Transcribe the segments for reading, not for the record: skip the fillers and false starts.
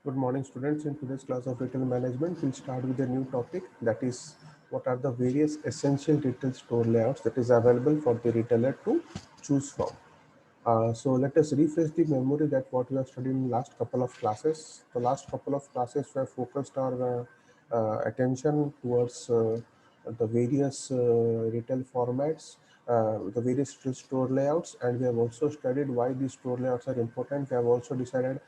Good morning, students. In today's class of retail management, we'll start with a new topic, that is, what are the various essential retail store layouts that is available for the retailer to choose from. So let us refresh the memory that what we have studied in last couple of classes. The last couple of classes were focused our attention towards the various retail formats, the various retail store layouts, and we have also studied why these store layouts are important. We have also decided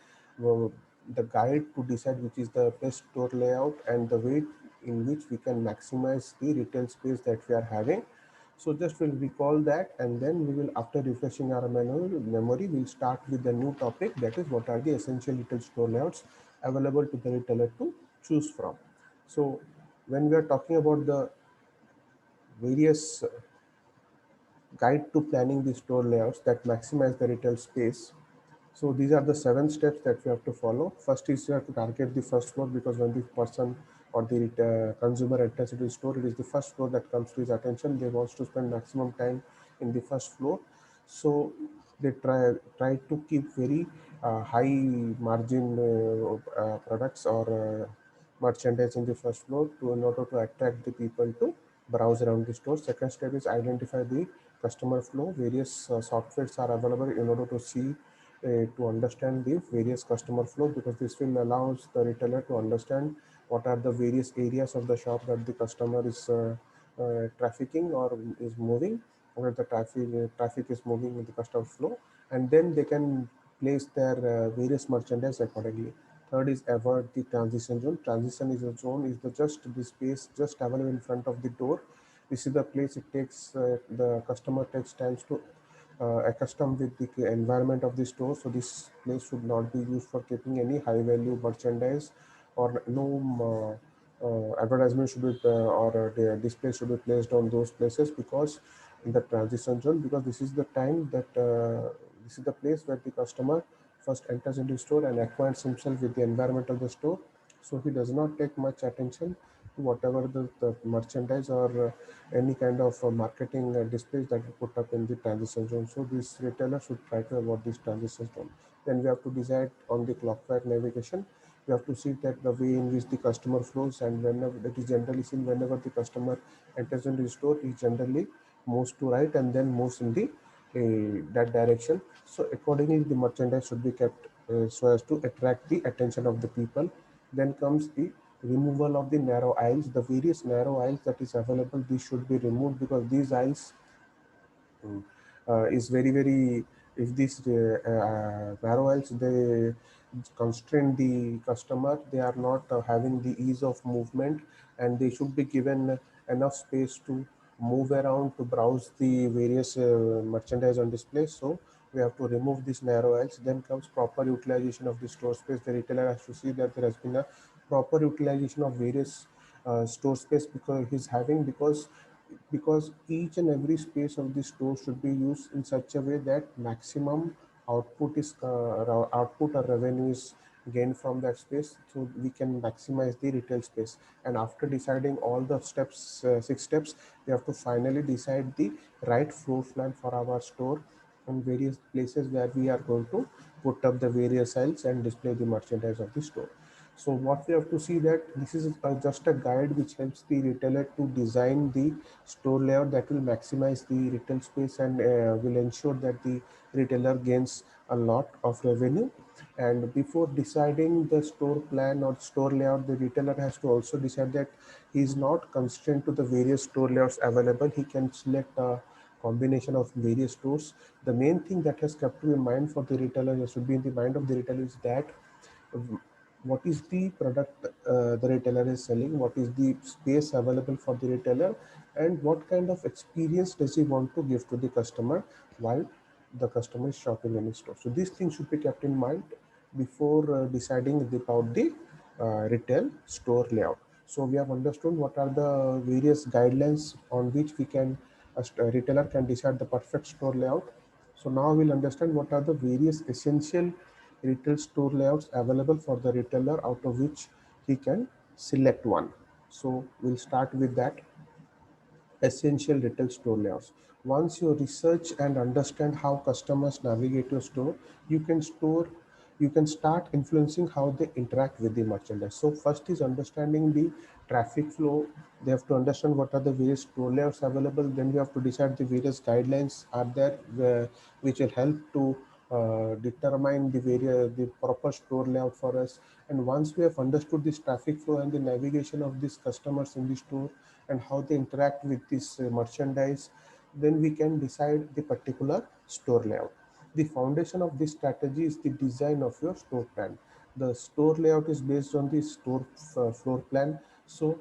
uh, the guide to decide which is the best store layout and the way in which we can maximize the retail space that we are having. So just we'll recall that, and then we will, after refreshing our memory, we'll start with the new topic, that is what are the essential retail store layouts available to the retailer to choose from. So when we are talking about the various guide to planning the store layouts that maximize the retail space, so these are the 7 steps that we have to follow. First is you have to target the first floor, because when the person or the consumer enters into the store, it is the first floor that comes to his attention. They want to spend maximum time in the first floor. So they try to keep very high margin products or merchandise in the first floor to in order to attract the people to browse around the store. Second step is identify the customer flow. Various softwares are available in order to see to understand the various customer flow, because this will allows the retailer to understand what are the various areas of the shop that the customer is trafficking or is moving, where the traffic is moving in the customer flow, and then they can place their various merchandise accordingly. Third is avoid the transition zone. Transition is a zone is the just the space just available in front of the door. This is the place it takes the customer takes times to accustomed with the environment of the store. So this place should not be used for keeping any high value merchandise, or no advertisement should be or the display should be placed on those places, because in the transition zone, because this is the time that this is the place where the customer first enters into the store and acquaints himself with the environment of the store. So he does not take much attention to whatever the merchandise or any kind of marketing displays that we put up in the transition zone. So this retailer should try to avoid this transition zone. Then we have to decide on the clockwise navigation. We have to see that the way in which the customer flows, and whenever that is generally seen, whenever the customer enters into the store, he generally moves to right and then moves in the that direction. So accordingly, the merchandise should be kept so as to attract the attention of the people. Then comes the removal of the narrow aisles. The various narrow aisles that is available, these should be removed, because these aisles is very, if these narrow aisles they constrain the customer, they are not having the ease of movement, and they should be given enough space to move around to browse the various merchandise on display. So we have to remove these narrow aisles. Then comes proper utilization of the store space. The retailer has to see that there has been a proper utilization of various store space because he's having, because each and every space of the store should be used in such a way that maximum output or revenue is gained from that space, so we can maximize the retail space. And after deciding all the steps, 6 steps, we have to finally decide the right floor plan for our store and various places where we are going to put up the various aisles and display the merchandise of the store. So what we have to see that this is just a guide which helps the retailer to design the store layout that will maximize the retail space and will ensure that the retailer gains a lot of revenue. And before deciding the store plan or store layout, the retailer has to also decide that he is not constrained to the various store layouts available. He can select a combination of various stores. The main thing that has kept to be in mind for the retailer, should be in the mind of the retailer, is that what is the product the retailer is selling, what is the space available for the retailer, and what kind of experience does he want to give to the customer while the customer is shopping in his store. So these things should be kept in mind before deciding about the retail store layout. So we have understood what are the various guidelines on which we can a retailer can decide the perfect store layout. So now we'll understand what are the various essential retail store layouts available for the retailer, out of which he can select one. So we'll start with that essential retail store layouts. Once you research and understand how customers navigate your store, you can store you can start influencing how they interact with the merchandise. So first is understanding the traffic flow. They have to understand what are the various store layouts available. Then we have to decide the various guidelines are there, which will help to determine the proper store layout for us. And once we have understood this traffic flow and the navigation of these customers in the store and how they interact with this merchandise, then we can decide the particular store layout. The foundation of this strategy is the design of your store plan. The store layout is based on the store floor plan. So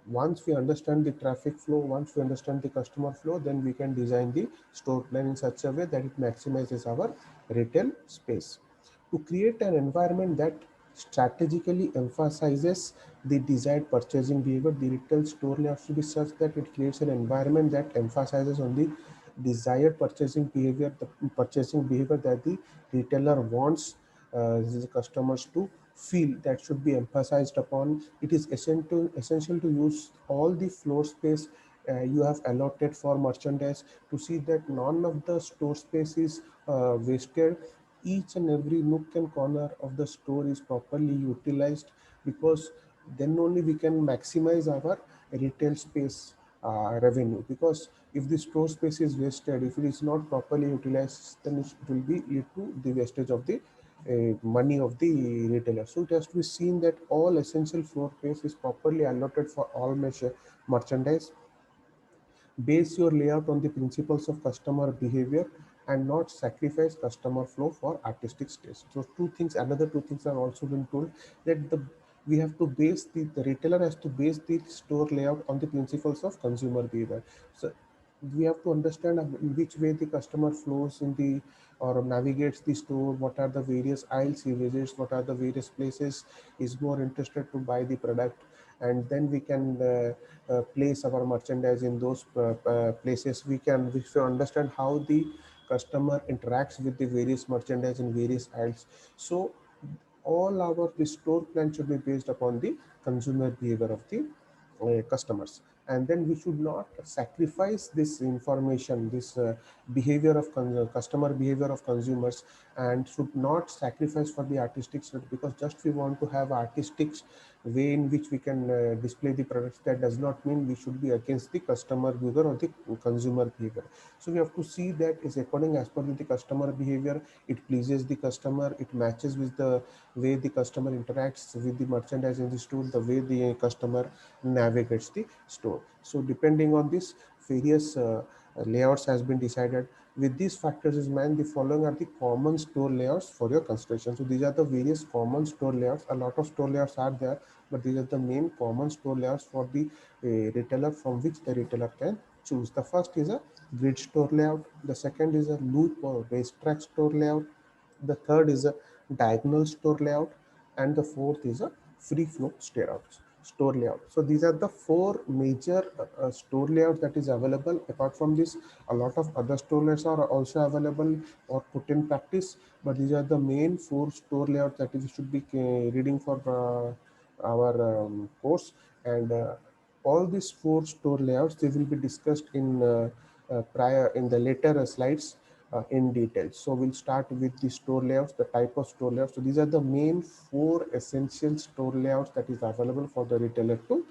once we understand the traffic flow, once we understand the customer flow, then we can design the store plan in such a way that it maximizes our retail space. To create an environment that strategically emphasizes the desired purchasing behavior, the retail store layout should be such that it creates an environment that emphasizes on the desired purchasing behavior that the retailer wants the customers to feel, that should be emphasized upon. It is essential to use all the floor space you have allotted for merchandise to see that none of the store space is wasted. Each and every nook and corner of the store is properly utilized, because then only we can maximize our retail space revenue. Because if the store space is wasted, if it is not properly utilized, then it will be lead to the wastage of the money of the retailer. So it has to be seen that all essential floor space is properly allotted for all merchandise. Base your layout on the principles of customer behavior and not sacrifice customer flow for artistic taste. So another two things are also been told, that we have to the retailer has to base the store layout on the principles of consumer behavior. So we have to understand in which way the customer flows in the or navigates the store, what are the various aisles he visits, what are the various places is more interested to buy the product, and then we can place our merchandise in those places. If we understand how the customer interacts with the various merchandise in various aisles, so all our the store plan should be based upon the consumer behavior of the customers. And then we should not sacrifice this information, this behavior of customer behavior of consumers, and should not sacrifice for the artistic side, because just we want to have artistic way in which we can display the products, that does not mean we should be against the customer behavior or the consumer behavior. So we have to see that is according as per the customer behavior, it pleases the customer, it matches with the way the customer interacts with the merchandise in the store, the way the customer navigates the store. So depending on this, various layouts has been decided. With these factors in mind, the following are the common store layouts for your consideration. So these are the various common store layouts. A lot of store layouts are there, but these are the main common store layouts for the retailer, from which the retailer can choose. The first is a grid store layout. The second is a loop or racetrack store layout. The third is a diagonal store layout, and the fourth is a free flow store layout. So these are the four major store layouts that is available. Apart from this, a lot of other store layouts are also available or put in practice, but these are the main four store layouts that we should be reading for our course. And all these four store layouts, they will be discussed in prior in the later slides in detail. So we'll start with the store layouts, the type of store layouts. So these are the main four essential store layouts that is available for the retailer to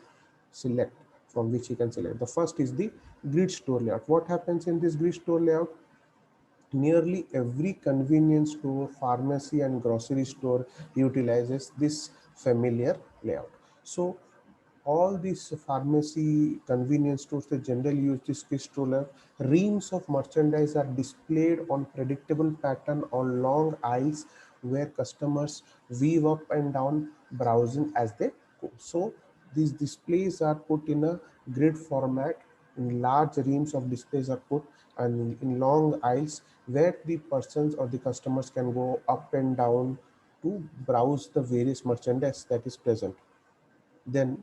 select, from which he can select. The first is the grid store layout. What happens in this grid store layout? Nearly every convenience store, pharmacy, and grocery store utilizes this familiar layout. So all these pharmacy, convenience stores, they generally use this fish stroller. Reams of merchandise are displayed on predictable pattern on long aisles, where customers weave up and down, browsing as they go. So these displays are put in a grid format. In large reams of displays are put and in long aisles, where the persons or the customers can go up and down to browse the various merchandise that is present. Then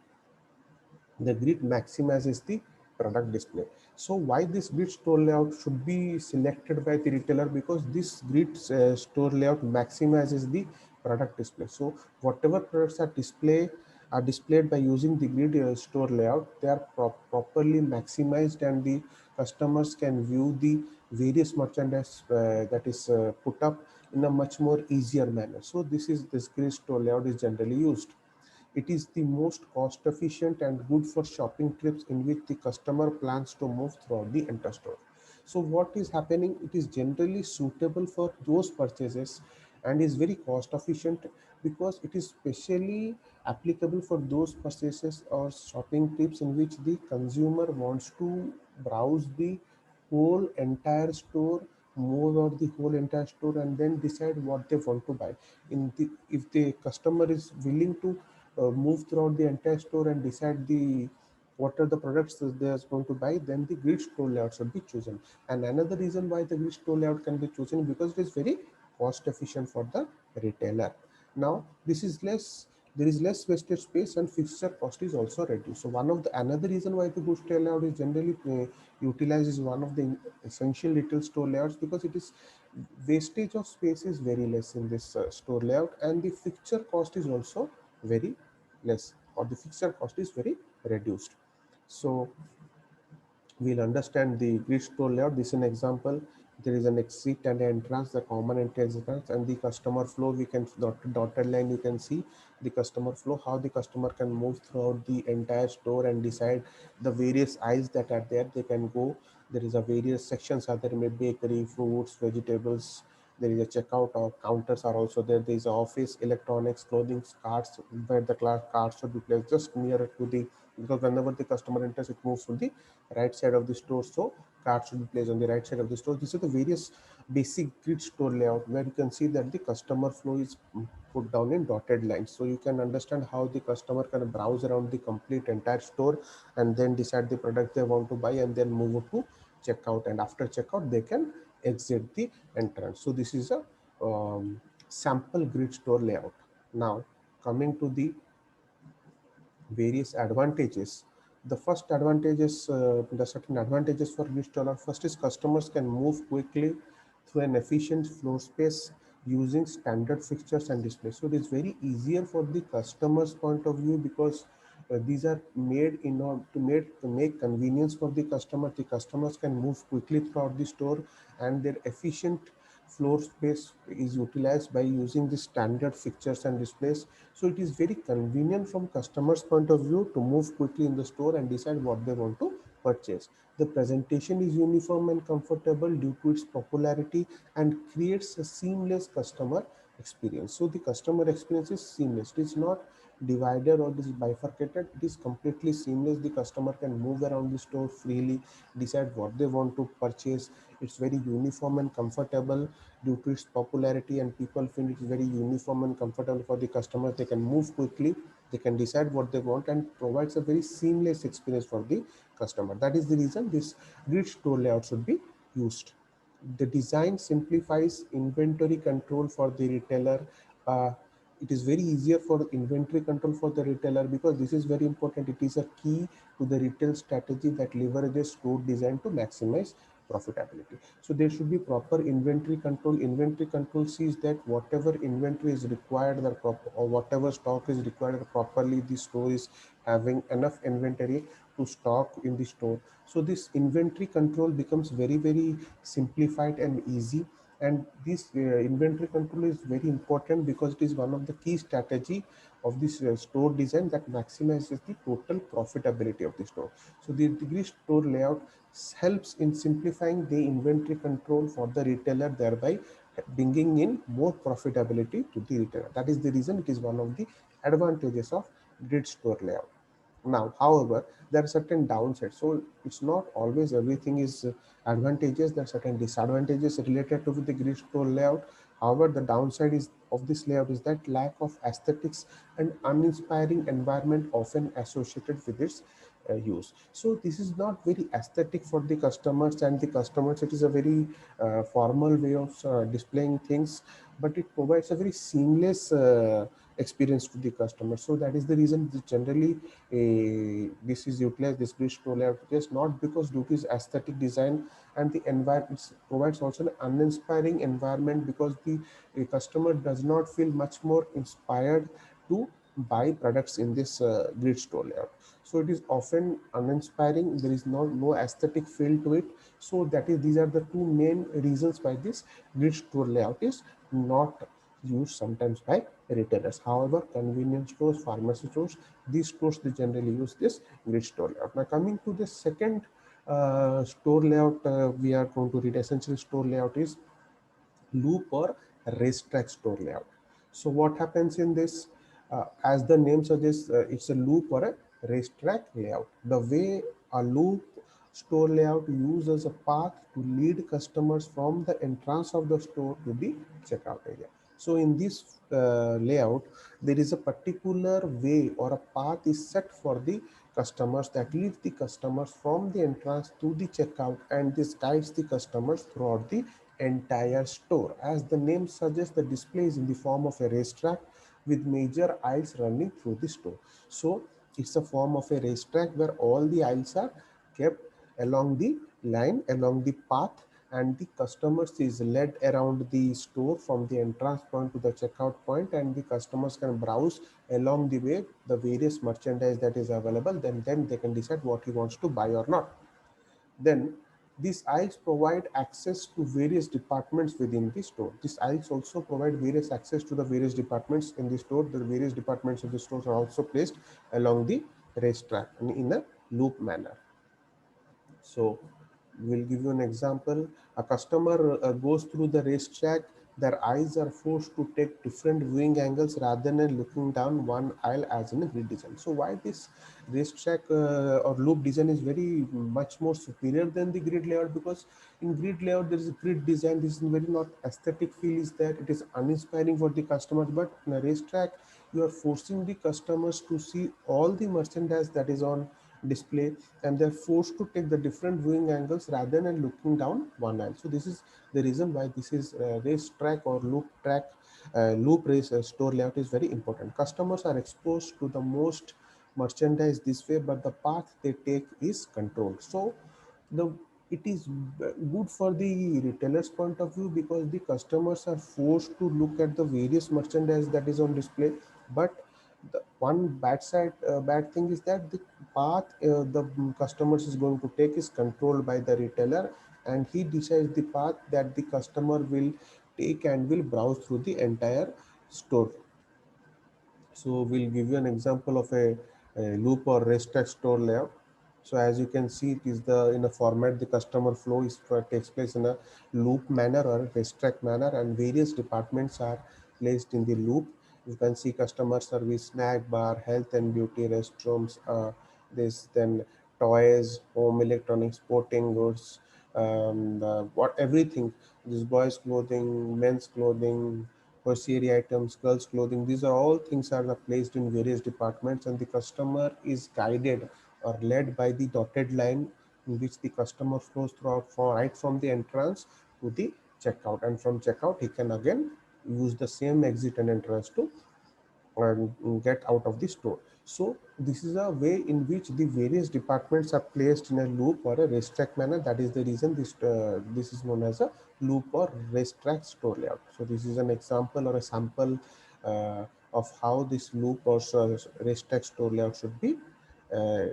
the grid maximizes the product display. So why this grid store layout should be selected by the retailer? Because this grid store layout maximizes the product display. So whatever products are displayed by using the grid store layout, they are properly maximized, and the customers can view the various merchandise that is put up in a much more easier manner. So this grid store layout is generally used. It is the most cost efficient and good for shopping trips in which the customer plans to move throughout the entire store. So what is happening? It is generally suitable for those purchases and is very cost efficient because it is specially applicable for those purchases or shopping trips in which the consumer wants to browse the whole entire store, move out the whole entire store, and then decide what they want to buy. If the customer is willing to move throughout the entire store and decide what are the products that they are going to buy, then the grid store layout should be chosen. And another reason why the grid store layout can be chosen because it is very cost efficient for the retailer. Now this is less there is less wasted space and fixture cost is also reduced. So one of the another reason why the grid store layout is generally utilized is one of the essential retail store layouts because it is wastage of space is very less in this store layout, and the fixture cost is also very less, or the fixture cost is very reduced. So we'll understand the grid store layout. This is an example. There is an exit and entrance, the common entrance, and the customer flow. We can dotted line. You can see the customer flow, how the customer can move throughout the entire store and decide the various aisles that are there. They can go. There is a various sections are there, maybe bakery, fruits, vegetables. There is a checkout or counters are also there. There is a office, electronics, clothing, carts, where the carts should be placed just nearer to the, because whenever the customer enters, it moves to the right side of the store. So cards should be placed on the right side of the store. These are the various basic grid store layout where you can see that the customer flow is put down in dotted lines. So you can understand how the customer can browse around the complete entire store and then decide the product they want to buy and then move to checkout. And after checkout, they can exit the entrance. So this is a sample grid store layout. Now coming to the various advantages. The first advantage is the certain advantages for installer. First is customers can move quickly through an efficient floor space using standard fixtures and displays. So it is very easier for the customer's point of view because these are made in order to make convenience for the customer. The customers can move quickly throughout the store, and their efficient floor space is utilized by using the standard fixtures and displays. So it is very convenient from customers point of view to move quickly in the store and decide what they want to purchase. The presentation is uniform and comfortable due to its popularity and creates a seamless customer experience. So the customer experience is seamless. It is not divided or this is bifurcated. It is completely seamless. The customer can move around the store freely, decide what they want to purchase. It's very uniform and comfortable due to its popularity, and people feel it is very uniform and comfortable for the customers. They can move quickly, they can decide what they want, and provides a very seamless experience for the customer. That is the reason this grid store layout should be used. The design simplifies inventory control for the retailer. It is very easier for inventory control for the retailer because this is very important. It is a key to the retail strategy that leverages store design to maximize profitability. So there should be proper inventory control. Inventory control sees that whatever inventory is required, or whatever stock is required properly, the store is having enough inventory to stock in the store. So this inventory control becomes very simplified and easy. And this inventory control is very important because it is one of the key strategy of this store design that maximizes the total profitability of the store. So the degree store layout helps in simplifying the inventory control for the retailer, thereby bringing in more profitability to the retailer. That is the reason it is one of the advantages of grid store layout. Now, however, there are certain downsides. So it's not always everything is advantages. There are certain disadvantages related to the grid store layout. However, the downside is of this layout is that lack of aesthetics and uninspiring environment often associated with its use. So this is not very aesthetic for the customers, and the customers, it is a very formal way of displaying things, but it provides a very seamless experience to the customer. So that is the reason this generally this is utilized, this bridge to layout just not because due to its aesthetic design, and the environment provides also an uninspiring environment because the customer does not feel much more inspired to buy products in this grid store layout. So it is often uninspiring. There is no aesthetic feel to it. So that is these are the two main reasons why this grid store layout is not used sometimes by retailers. However, convenience stores, pharmacy stores, these stores, they generally use this grid store layout. Now coming to the second store layout, we are going to read essential store layout is loop or racetrack store layout. So what happens in this, as the name suggests, it's a loop or a racetrack layout. The way a loop store layout uses a path to lead customers from the entrance of the store to the checkout area. So in this layout, there is a particular way or a path is set for the customers that leads the customers from the entrance to the checkout, and this guides the customers throughout the entire store. As the name suggests, the display is in the form of a racetrack with major aisles running through the store. So it's a form of a racetrack where all the aisles are kept along the line, along the path, and the customers is led around the store from the entrance point to the checkout point, and the customers can browse along the way the various merchandise that is available. Then they can decide what he wants to buy or not. Then these aisles provide access to various departments within the store. These aisles also provide various access to the various departments in the store. The various departments of the stores are also placed along the racetrack in a loop manner. So we'll give you an example. A customer goes through the racetrack. Their eyes are forced to take different viewing angles rather than looking down one aisle as in a grid design. So why this racetrack or loop design is very much more superior than the grid layout? Because in grid layout there is a grid design. This is very not aesthetic feel is that it is uninspiring for the customers. But in a racetrack, you are forcing the customers to see all the merchandise that is on display, and they're forced to take the different viewing angles rather than looking down one aisle. So this is the reason why this is race track or loop track, loop race store layout is very important. Customers are exposed to the most merchandise this way, but the path they take is controlled. So the it is good for the retailer's point of view, because the customers are forced to look at the various merchandise that is on display. But the one bad thing is that the path the customers is going to take is controlled by the retailer, and he decides the path that the customer will take and will browse through the entire store. So we'll give you an example of a loop or racetrack store layout. So as you can see, it is the in a format the customer flow is takes place in a loop manner or a racetrack manner, and various departments are placed in the loop. You can see customer service, snack bar, health and beauty, restrooms, this then toys, home electronics, sporting goods, what everything. This boys clothing, men's clothing, tertiary items, girls' clothing. These are all things are placed in various departments, and the customer is guided or led by the dotted line in which the customer flows throughout right from the entrance to the checkout, and from checkout he can again use the same exit and entrance to get out of the store. So this is a way in which the various departments are placed in a loop or a racetrack manner. That is the reason this is known as a loop or racetrack store layout. So this is an example or a sample of how this loop or racetrack store layout should be uh,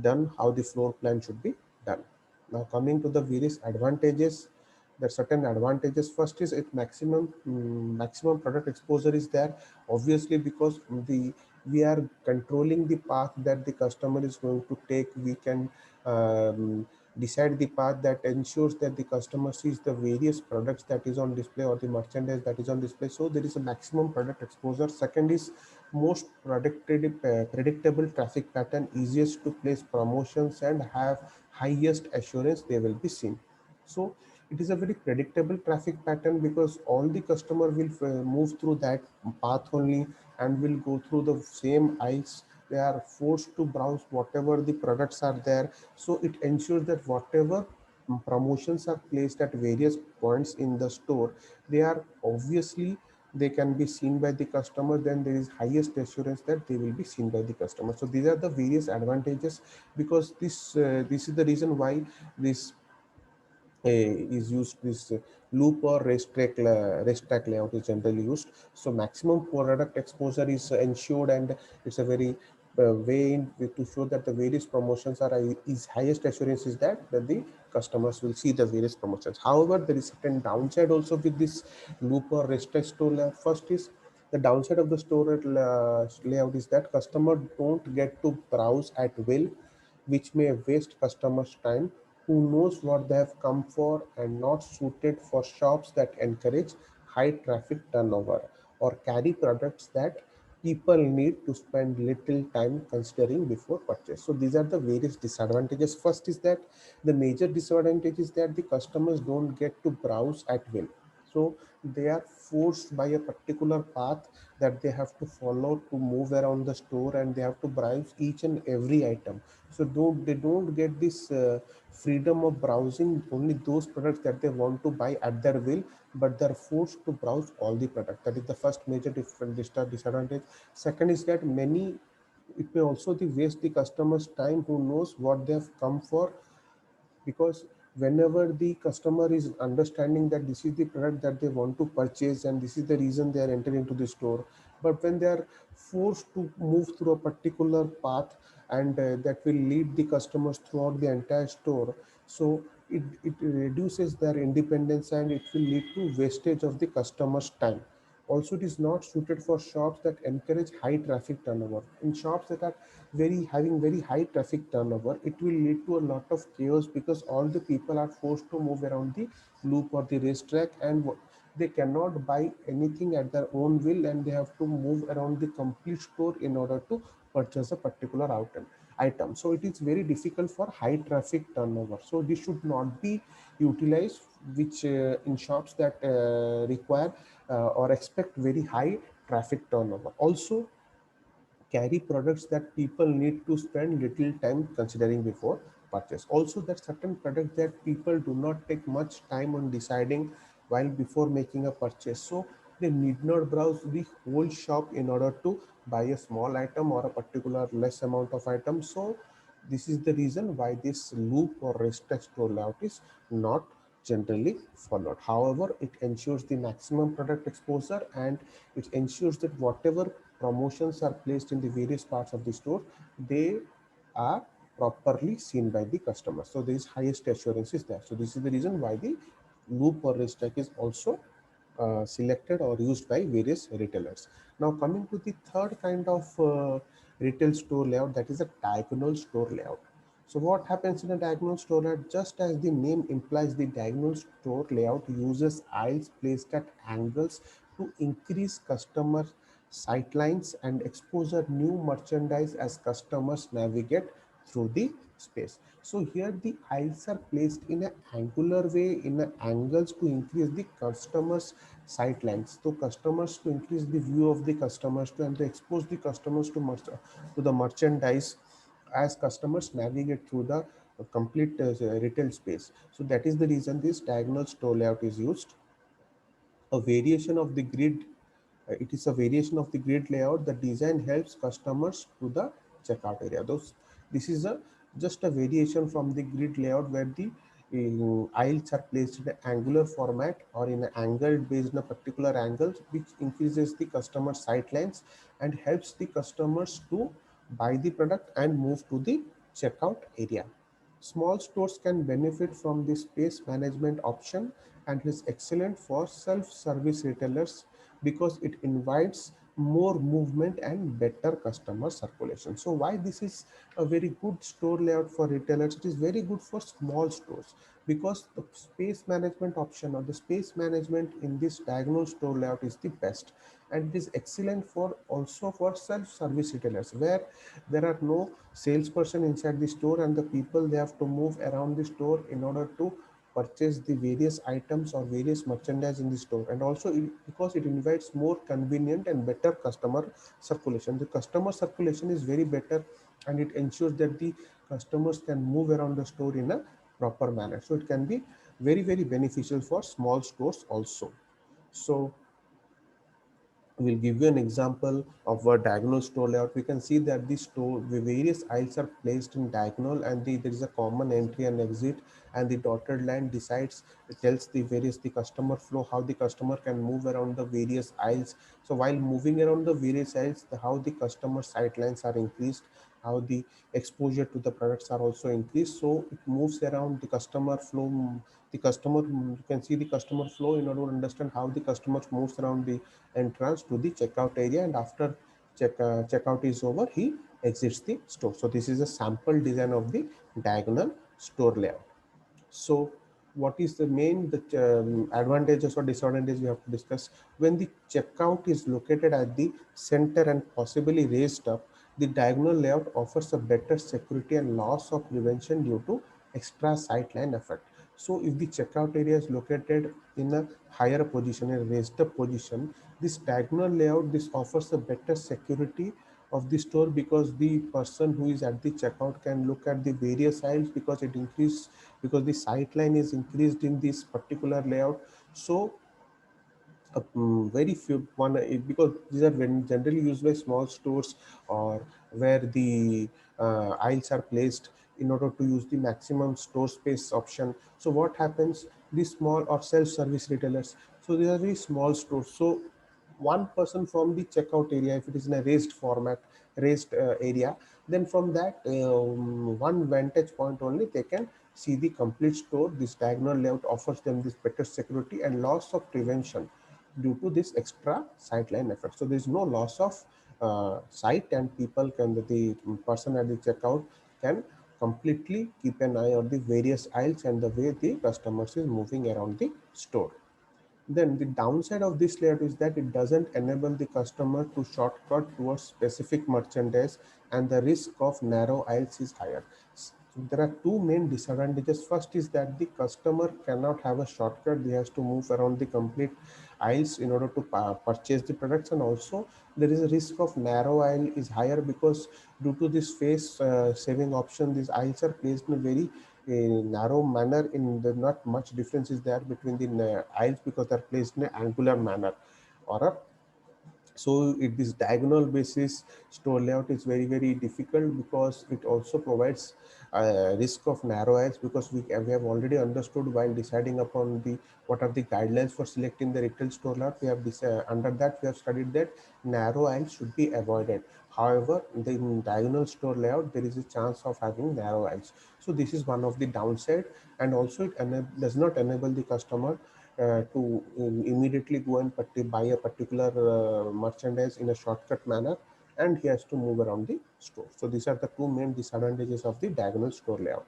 done, how the floor plan should be done. Now coming to the various advantages, there are certain advantages. First is it maximum product exposure is there, obviously, because we are controlling the path that the customer is going to take. We can decide the path that ensures that the customer sees the various products that is on display or the merchandise that is on display. So there is a maximum product exposure. Second is most predictable traffic pattern, easiest to place promotions and have highest assurance they will be seen. So it is a very predictable traffic pattern, because all the customer will move through that path only and will go through the same aisles. They are forced to browse whatever the products are there. So it ensures that whatever promotions are placed at various points in the store, they are obviously they can be seen by the customer. Then there is highest assurance that they will be seen by the customer. So these are the various advantages, because this is the reason why this is used. This loop or racetrack layout is generally used. So maximum product exposure is ensured, and it's a very way to show that the various promotions are is highest assurance is that the customers will see the various promotions. However, there is certain downside also with this loop or restrict store layout. First is the downside of the store layout is that customer don't get to browse at will, which may waste customers' time who knows what they have come for, and not suited for shops that encourage high traffic turnover or carry products that people need to spend little time considering before purchase. So these are the various disadvantages. First is that the major disadvantage is that the customers don't get to browse at will. So they are forced by a particular path that they have to follow to move around the store, and they have to browse each and every item. So they don't get this freedom of browsing only those products that they want to buy at their will, but they're forced to browse all the products. That is the first major disadvantage. Second is that many it may also waste the customer's time who knows what they have come for, because whenever the customer is understanding that this is the product that they want to purchase and this is the reason they are entering into the store, but when they are forced to move through a particular path, and that will lead the customers throughout the entire store, so it reduces their independence and it will lead to wastage of the customer's time. Also, it is not suited for shops that encourage high traffic turnover. In shops that are very having very high traffic turnover, it will lead to a lot of chaos, because all the people are forced to move around the loop or the racetrack, and they cannot buy anything at their own will, and they have to move around the complete store in order to purchase a particular item. So it is very difficult for high traffic turnover. So this should not be utilized, which in shops that require or expect very high traffic turnover. Also, carry products that people need to spend little time considering before purchase. Also, that certain products that people do not take much time on deciding while before making a purchase. So they need not browse the whole shop in order to buy a small item or a particular less amount of item. So this is the reason why this loop or restrict rollout is not generally followed. However, it ensures the maximum product exposure, and it ensures that whatever promotions are placed in the various parts of the store, they are properly seen by the customer. So there is highest assurance is there. So this is the reason why the loop or racetrack is also selected or used by various retailers. Now coming to the third kind of retail store layout, that is a diagonal store layout. So what happens in a diagonal store layout? Just as the name implies, the diagonal store layout uses aisles placed at angles to increase customer sightlines and exposure new merchandise as customers navigate through the space. So here the aisles are placed in an angular way, in an angles, to increase the customers sightlines. So customers, to increase the view of the customers, to and to expose the customers to the merchandise as customers navigate through the complete retail space. So that is the reason this diagonal store layout is used. A variation of the grid, it is a variation of the grid layout. The design helps customers to the checkout area. Those This is a just a variation from the grid layout, where the aisles are placed in an angular format or in an angle based on a particular angle, which increases the customer sightlines and helps the customers to buy the product and move to the checkout area. Small stores can benefit from this space management option, and it is excellent for self-service retailers because it invites more movement and better customer circulation. So why this is a very good store layout for retailers? It is very good for small stores, because the space management option or the space management in this diagonal store layout is the best, and it is excellent for also for self-service retailers, where there are no salesperson inside the store, and the people, they have to move around the store in order to purchase the various items or various merchandise in the store. And also because it invites more convenient and better customer circulation. The customer circulation is very better, and it ensures that the customers can move around the store in a proper manner. So it can be very beneficial for small stores also. So we'll give you an example of a diagonal store layout. We can see that the various aisles are placed in diagonal, and there is a common entry and exit, and the dotted line decides, it tells the customer flow, how the customer can move around the various aisles. So while moving around the various aisles, how the customer sight lines are increased, how the exposure to the products are also increased. So it moves around the customer flow. The customer, you can see the customer flow in order to understand how the customer moves around the entrance to the checkout area, and after checkout is over, he exits the store. So this is a sample design of the diagonal store layout. So what is the main advantages or disadvantages we have to discuss? When the checkout is located at the center and possibly raised up, the diagonal layout offers a better security and loss of prevention due to extra sightline effect. So if the checkout area is located in a higher position, a raised up position, this diagonal layout, this offers a better security of the store, because the person who is at the checkout can look at the various aisles, because it increases, because the sight line is increased in this particular layout. So very few one because these are generally used by small stores, or where the aisles are placed in order to use the maximum store space option. So what happens, these small or self-service retailers, so these are very small stores, so one person from the checkout area, if it is in a raised format, raised area, then from that one vantage point only they can see the complete store. This diagonal layout offers them this better security and loss of prevention due to this extra sightline effect. So there is no loss of sight, and people can, the person at the checkout can completely keep an eye on the various aisles and the way the customers is moving around the store. Then the downside of this layout is that it doesn't enable the customer to shortcut towards specific merchandise, and the risk of narrow aisles is higher. So there are two main disadvantages. First is that the customer cannot have a shortcut. He has to move around the complete aisles in order to purchase the products, and also there is a risk of narrow aisle is higher, because due to this face saving option, these aisles are placed in a very narrow manner. In the not much difference is there between the aisles, because they're placed in an angular manner or a, so this diagonal basis store layout is very difficult, because it also provides risk of narrow aisles, because we have already understood while deciding upon the what are the guidelines for selecting the retail store layout. We have under that we have studied that narrow aisles should be avoided. However, in diagonal store layout there is a chance of having narrow aisles. So this is one of the downside, and also it does not enable the customer to immediately go and buy a particular merchandise in a shortcut manner, and he has to move around the store. So these are the two main disadvantages of the diagonal store layout.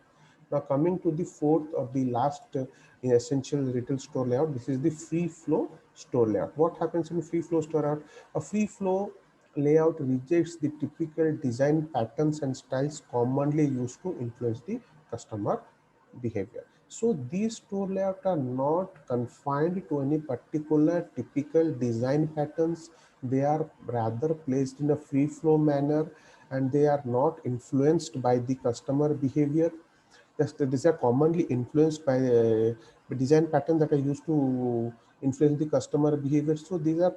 Now coming to the fourth or the last essential retail store layout, this is the free flow store layout. What happens in free flow store layout? A free flow layout rejects the typical design patterns and styles commonly used to influence the customer behavior. So these store layouts are not confined to any particular typical design patterns. They are rather placed in a free flow manner, and they are not influenced by the customer behavior. These are commonly influenced by design patterns that are used to influence the customer behavior. So these are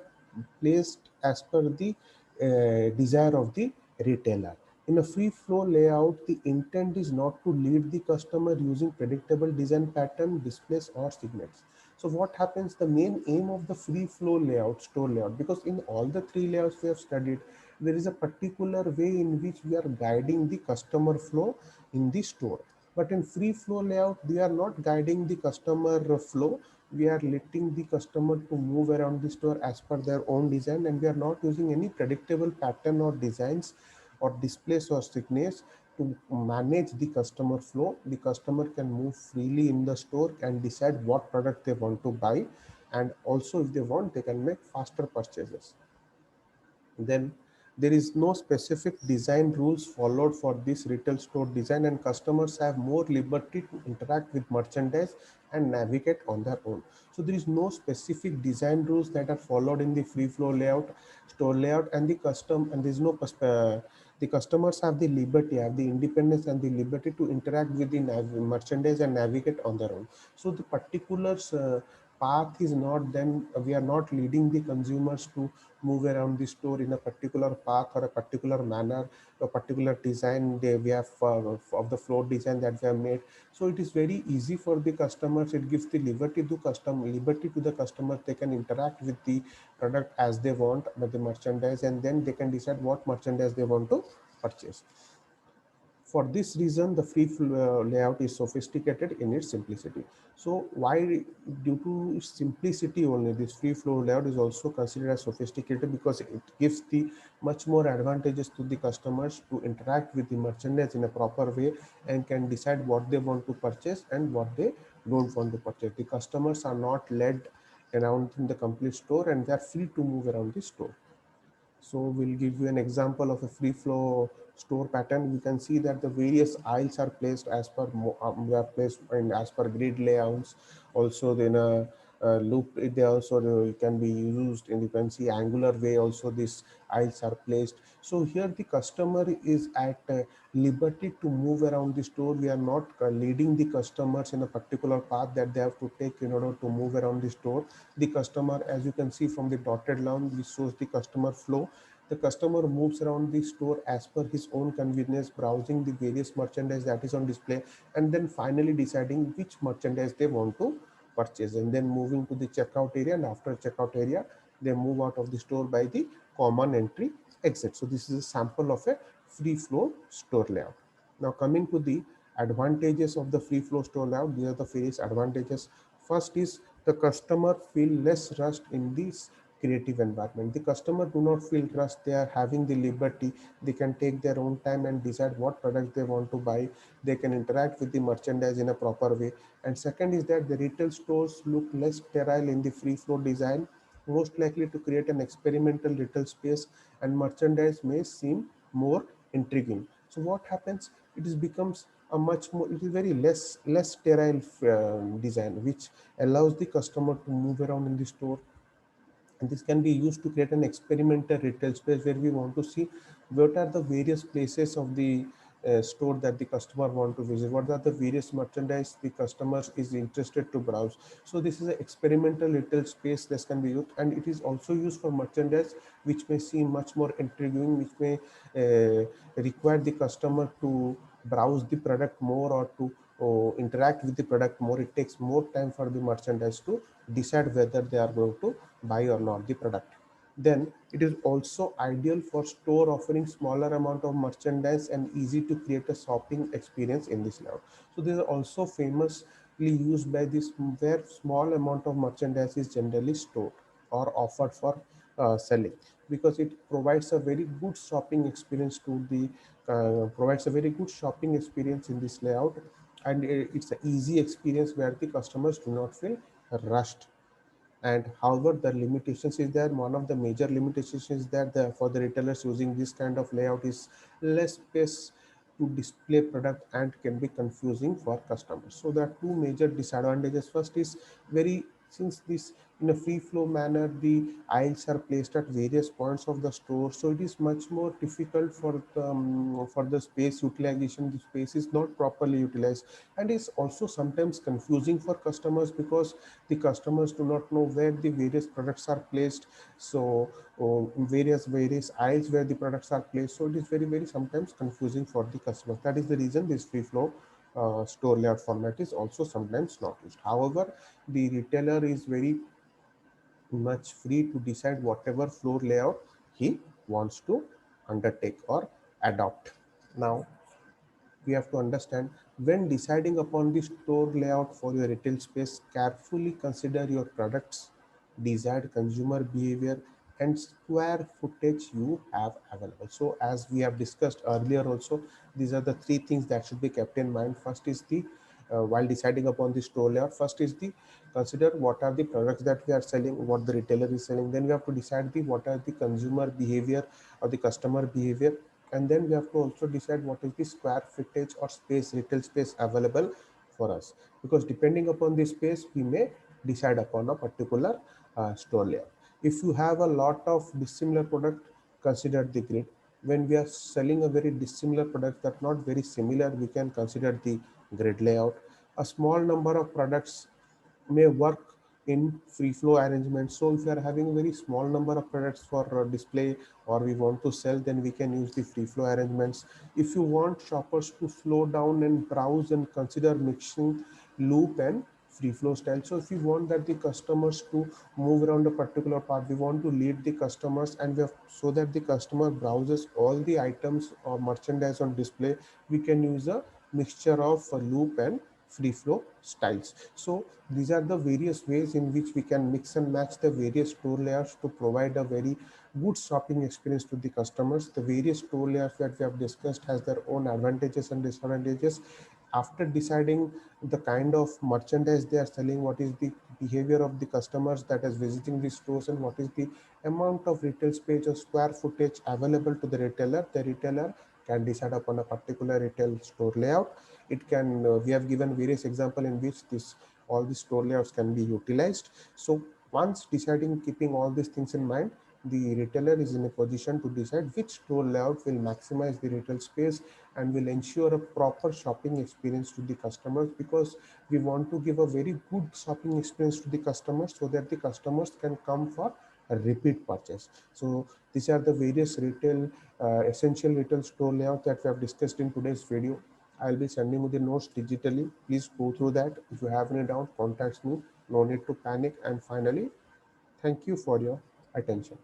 placed as per the desire of the retailer. In a free flow layout, the intent is not to lead the customer using predictable design pattern, displays, or signals. So what happens, the main aim of the free flow layout, store layout, because in all the three layouts we have studied, there is a particular way in which we are guiding the customer flow in the store. But in free flow layout, we are not guiding the customer flow. We are letting the customer to move around the store as per their own design, and we are not using any predictable pattern or designs or displays or signals to manage the customer flow. The customer can move freely in the store and decide what product they want to buy, and also if they want, they can make faster purchases. Then there is no specific design rules followed for this retail store design, and customers have more liberty to interact with merchandise and navigate on their own. So there is no specific design rules that are followed in the free flow layout, store layout, and there is no the customers have the liberty, have the independence and the liberty to interact with the merchandise and navigate on their own. So the particulars path is not, then we are not leading the consumers to move around the store in a particular path or a particular manner, a particular design we have of the floor design that we have made. So it is very easy for the customers. It gives the liberty to the customer. They can interact with the product as they want, with the merchandise, and then they can decide what merchandise they want to purchase. For this reason, the free flow layout is sophisticated in its simplicity. So why, due to simplicity only, this free flow layout is also considered as sophisticated because it gives the much more advantages to the customers to interact with the merchandise in a proper way and can decide what they want to purchase and what they don't want to purchase. The customers are not led around in the complete store and they are free to move around the store. So we'll give you an example of a free flow store pattern. You can see that the various aisles are placed as per they are placed and as per grid layouts. Also, in a loop, they also can be used in, you can see, angular way. Also, these aisles are placed. So here the customer is at liberty to move around the store. We are not leading the customers in a particular path that they have to take in order to move around the store. The customer, as you can see from the dotted line, which shows the customer flow, the customer moves around the store as per his own convenience, browsing the various merchandise that is on display, and then finally deciding which merchandise they want to purchase, and then moving to the checkout area. And after checkout area, they move out of the store by the common entry exit. So this is a sample of a free flow store layout. Now coming to the advantages of the free flow store layout, these are the various advantages. First is the customer feel less rushed in this creative environment. The customer do not feel rushed. They are having the liberty. They can take their own time and decide what products they want to buy. They can interact with the merchandise in a proper way. And second is that the retail stores look less sterile in the free flow design, most likely to create an experimental retail space, and merchandise may seem more intriguing. So what happens? It is becomes a much more, it is very less sterile design, which allows the customer to move around in the store. And this can be used to create an experimental retail space where we want to see what are the various places of the store that the customer want to visit, what are the various merchandise the customer is interested to browse. So this is an experimental retail space that can be used, and it is also used for merchandise which may seem much more intriguing, which may require the customer to browse the product more or to interact with the product more. It takes more time for the merchandise to decide whether they are going to buy or not the product. Then it is also ideal for store offering smaller amount of merchandise and easy to create a shopping experience in this layout. So this is also famously used by this where small amount of merchandise is generally stored or offered for selling, because it provides a very good shopping experience to the provides a very good shopping experience in this layout. And it's an easy experience where the customers do not feel rushed. And however, the limitations is there. One of the major limitations is that for the retailers using this kind of layout is less space to display product and can be confusing for customers. So there are two major disadvantages. First is very, since this in a free flow manner, the aisles are placed at various points of the store, so it is much more difficult for the space utilization. The space is not properly utilized, and is also sometimes confusing for customers because the customers do not know where the various products are placed. So various aisles where the products are placed, so it is very sometimes confusing for the customers. That is the reason this free flow store layout format is also sometimes not used. However, the retailer is very much free to decide whatever floor layout he wants to undertake or adopt. Now we have to understand, when deciding upon the store layout for your retail space, carefully consider your products, desired consumer behavior, and square footage you have available. So as we have discussed earlier also, these are the three things that should be kept in mind. First is the while deciding upon the store layout, first is the consider what are the products that we are selling, what the retailer is selling. Then we have to decide the what are the consumer behavior or the customer behavior, and then we have to also decide what is the square footage or space, retail space available for us, because depending upon the space we may decide upon a particular store layout. If you have a lot of dissimilar product, consider the grid. When we are selling a very dissimilar product that not very similar, we can consider the grid layout. A small number of products may work in free flow arrangement. So if you are having a very small number of products for display or we want to sell, then we can use the free flow arrangements. If you want shoppers to slow down and browse and consider mixing loop and free flow style. So if we want that the customers to move around a particular part, we want to lead the customers, and we have, so that the customer browses all the items or merchandise on display, we can use a mixture of loop and free flow styles. So these are the various ways in which we can mix and match the various store layouts to provide a very good shopping experience to the customers. The various store layouts that we have discussed has their own advantages and disadvantages. After deciding the kind of merchandise they are selling, what is the behavior of the customers that is visiting the stores, and what is the amount of retail space or square footage available to the retailer can decide upon a particular retail store layout. It can we have given various example in which this all the store layouts can be utilized. So once deciding, keeping all these things in mind, the retailer is in a position to decide which store layout will maximize the retail space and will ensure a proper shopping experience to the customers, because we want to give a very good shopping experience to the customers so that the customers can come for a repeat purchase. So these are the various retail essential retail store layout that we have discussed in today's video. I'll be sending you the notes digitally. Please go through that. If you have any doubt, contact me. No need to panic. And finally, thank you for your attention.